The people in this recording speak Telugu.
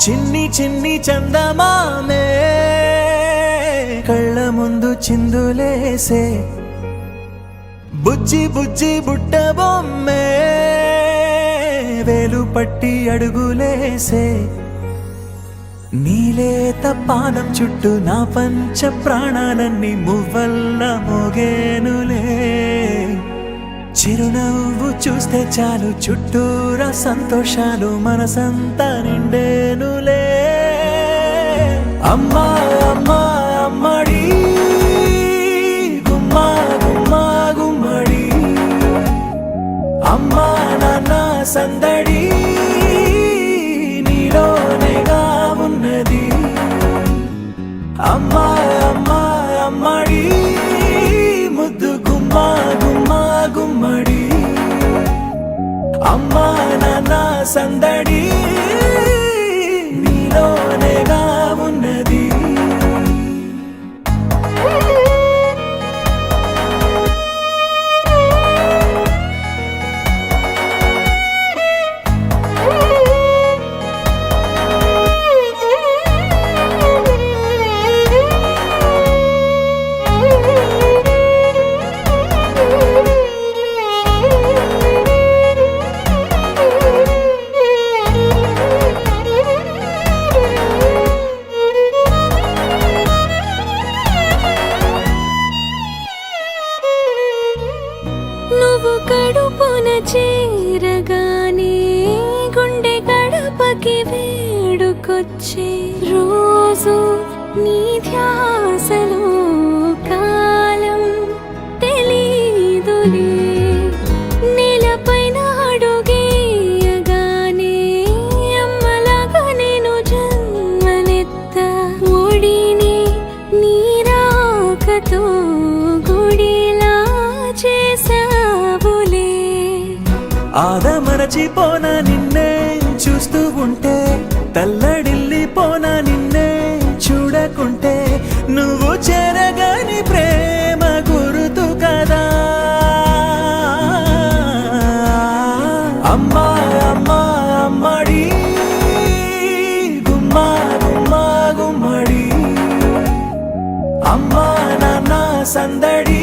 చిన్ని చిన్ని చందమామే కళ్ళ ముందు చిందులేసే బుజ్జి బుజ్జి బుట్ట బొమ్మే వేలు పట్టి అడుగులేసే నీలేత పానం చుట్టూ నా పంచ ప్రాణాలన్నీ మువ్వల్ల మోగేనులే చిరునవ్వు చూస్తే చాలు చుట్టూరా సంతోషాలు మనసంతా నిండేనులే అమ్మా అమ్మా అమ్మడి గుమ్మా గుమ్మా గుమ్మడి అమ్మా నాన్న సందడి నీలోనేగా ఉన్నది అమ్మా అమ్మా అమ్మడి ముద్దు గుమ్మా గుమ్మా గుమ్మడి అమ్మా నాన్న సందడి నీలోనేగా ఉన్నది నువ్వు కడుపున చేరగానే గుండె గడపకి వేడుకొచ్చే రోజు నీ ధ్యాసలో కాలం తెలీదులే నేలపైన అడుగేయగానే అమ్మలాగా నేను జన్మనెత్త ఒడిని నీ రాకతో గుడిలా చేసావులే ఆదమరచిపోనా నిన్నే చూస్తూ ఉంటే తల్లడిల్లిపోనా నిన్నే చూడకుంటే నువ్వు చెరగని ప్రేమ గురుతు కదా అమ్మా అమ్మా అమ్మడి గుమ్మా గుమ్మా గుమ్మడి అమ్మా నాన్న సందడి